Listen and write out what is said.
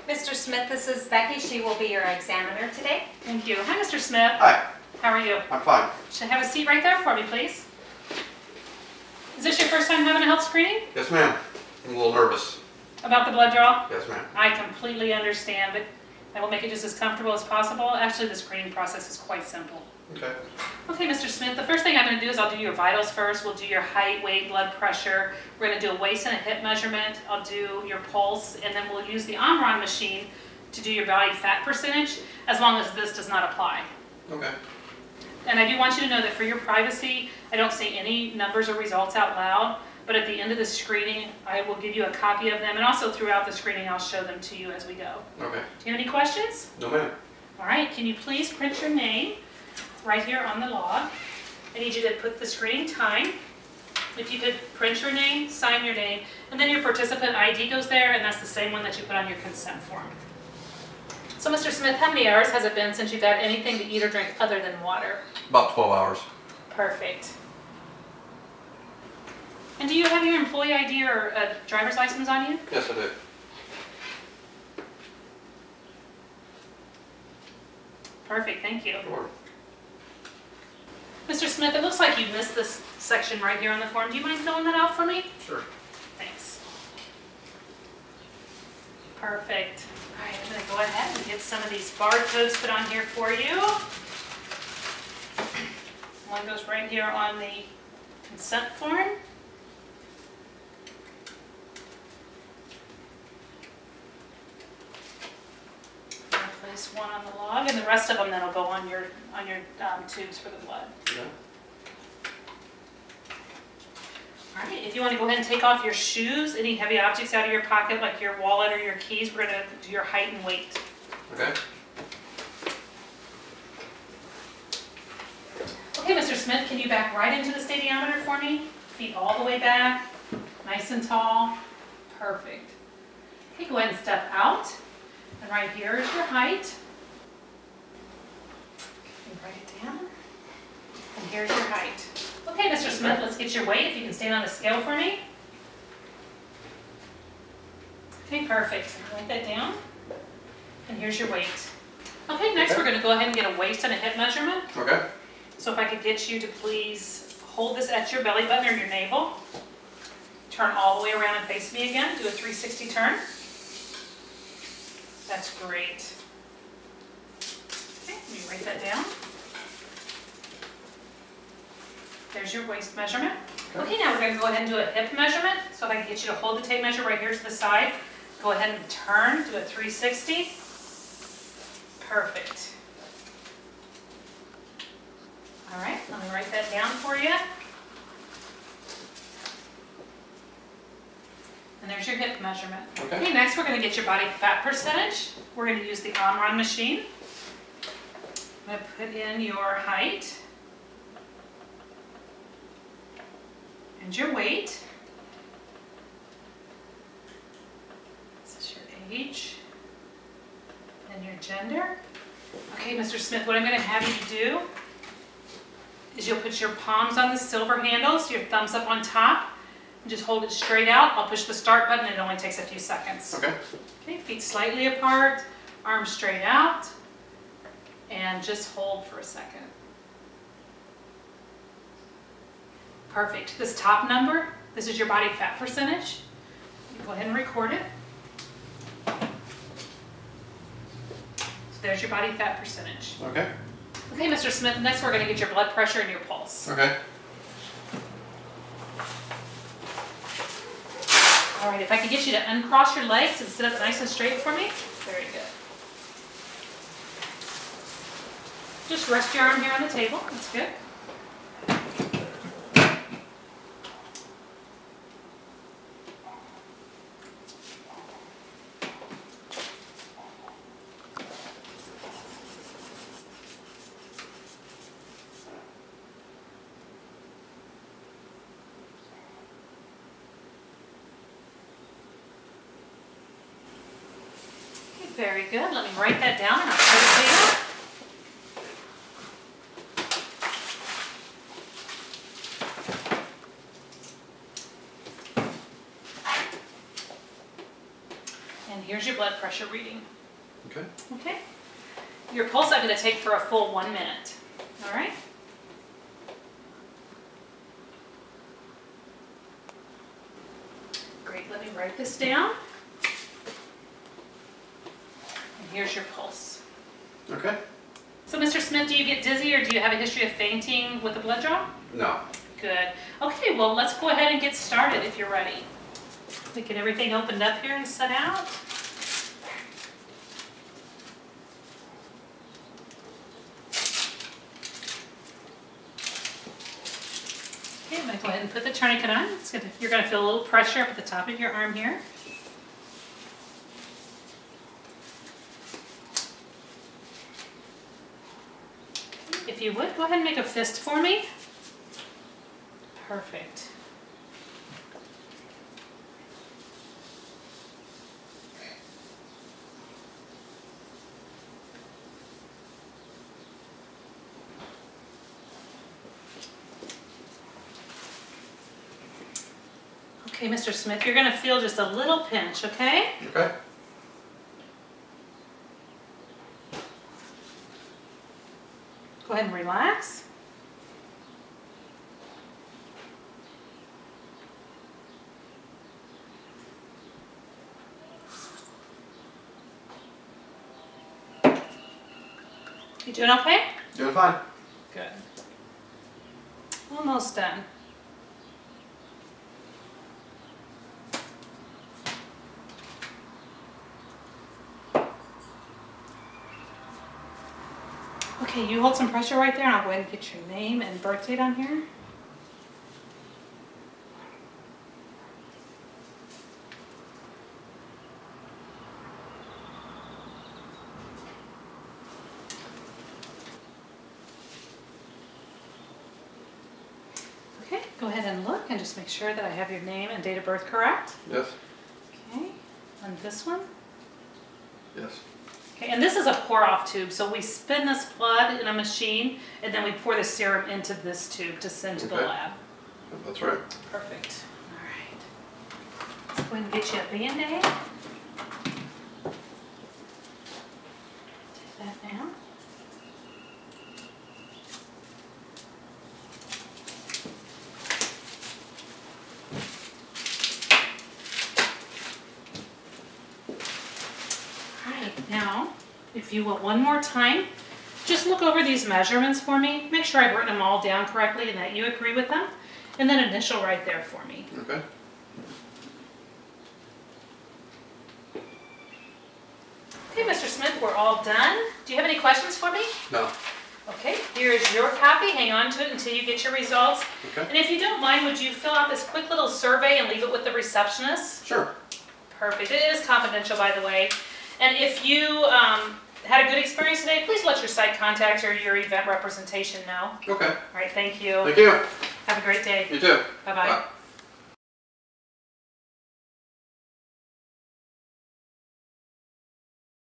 Mr. Smith, this is Becky. She will be your examiner today. Thank you. Hi, Mr. Smith. Hi, How are you? I'm fine. Should I have a seat right there for me, please? Is this your first time having a health screening? Yes, ma'am. I'm a little nervous. About the blood draw? Yes, ma'am. I completely understand, but I will make it just as comfortable as possible. Actually, the screening process is quite simple. Okay. Okay, Mr. Smith, the first thing I'm going to do is I'll do your vitals first. We'll do your height, weight, blood pressure. We're going to do a waist and a hip measurement. I'll do your pulse, and then we'll use the Omron machine to do your body fat percentage, as long as this does not apply. Okay. And I do want you to know that for your privacy, I don't say any numbers or results out loud, but at the end of the screening, I will give you a copy of them, and also throughout the screening, I'll show them to you as we go. Okay. Do you have any questions? No, ma'am. All right, can you please print your name right here on the log? I need you to put the screening time. If you could print your name, sign your name, and then your participant ID goes there, and that's the same one that you put on your consent form. So, Mr. Smith, how many hours has it been since you've had anything to eat or drink other than water? About 12 hours. Perfect. And do you have your employee ID or a driver's license on you? Yes, I do. Perfect, thank you. Sure. Mr. Smith, it looks like you missed this section right here on the form. Do you mind filling that out for me? Sure. Thanks. Perfect. All right, I'm going to go ahead and get some of these barcodes put on here for you. One goes right here on the consent form. Place one on the log, and the rest of them then will go on your tubes for the blood. Yeah. All right, if you want to go ahead and take off your shoes, any heavy objects out of your pocket, like your wallet or your keys, we're going to do your height and weight. Okay. Okay, Mr. Smith, can you back right into the stadiometer for me? Feet all the way back, nice and tall. Perfect. Okay, go ahead and step out. And right here is your height. And write it down. And here's your height. Okay, Mr. Smith, let's get your weight. If you can stand on the scale for me. Okay, perfect. Write that down. And here's your weight. Okay, next we're going to go ahead and get a waist and a hip measurement. Okay. So if I could get you to please hold this at your belly button or your navel. Turn all the way around and face me again. Do a 360 turn. That's great. Okay, let me write that down. There's your waist measurement. Okay, now we're going to go ahead and do a hip measurement. So if I can get you to hold the tape measure right here to the side, go ahead and turn, do a 360. Perfect. All right, let me write that down for you. And there's your hip measurement. Okay, next we're going to get your body fat percentage. We're going to use the Omron machine. I'm going to put in your height and your weight. This is your age and your gender. Okay, Mr. Smith, what I'm going to have you do is you'll put your palms on the silver handles, your thumbs up on top. Just hold it straight out. I'll push the start button and it only takes a few seconds. Okay. Okay, feet slightly apart, arms straight out, and just hold for a second. Perfect. This top number, this is your body fat percentage. You go ahead and record it. So there's your body fat percentage. Okay. Okay, Mr. Smith, next we're going to get your blood pressure and your pulse. Okay. All right, if I could get you to uncross your legs and sit up nice and straight for me. Very good. Just rest your arm here on the table. That's good. Very good. Let me write that down and I'll put it down. here's your blood pressure reading. Okay. Okay? Your pulse I'm going to take for a full 1 minute. All right? Great, let me write this down. And here's your pulse. Okay. So, Mr. Smith, do you get dizzy or do you have a history of fainting with a blood draw? No. Good. Okay, well, let's go ahead and get started if you're ready. We get everything opened up here and set out. Okay, I'm going to go ahead and put the tourniquet on. You're going to feel a little pressure up at the top of your arm here. If you would, go ahead and make a fist for me. Perfect. Okay, Mr. Smith, you're going to feel just a little pinch, okay? Okay. Go ahead and relax. You doing okay? Doing fine. Good. Almost done. Okay, you hold some pressure right there and I'll go ahead and get your name and birth date on here. Okay, go ahead and look and just make sure that I have your name and date of birth correct. Yes. Okay, and this one. Yes. Okay, and this is a pour-off tube, so we spin this blood in a machine, and then we pour the serum into this tube to send to the Okay. lab. That's right. Perfect. All right. Let's go ahead and get you a Band-Aid. Take that down. Now, if you will, one more time, just look over these measurements for me. Make sure I've written them all down correctly and that you agree with them. And then initial right there for me. Okay. Okay, Mr. Smith, we're all done. Do you have any questions for me? No. Okay, here is your copy. Hang on to it until you get your results. Okay. And if you don't mind, would you fill out this quick little survey and leave it with the receptionist? Sure. Perfect. It is confidential, by the way. And if you had a good experience today, please let your site contact or your event representation know. Okay. All right, thank you. Thank you. Have a great day. You too. Bye-bye. Bye.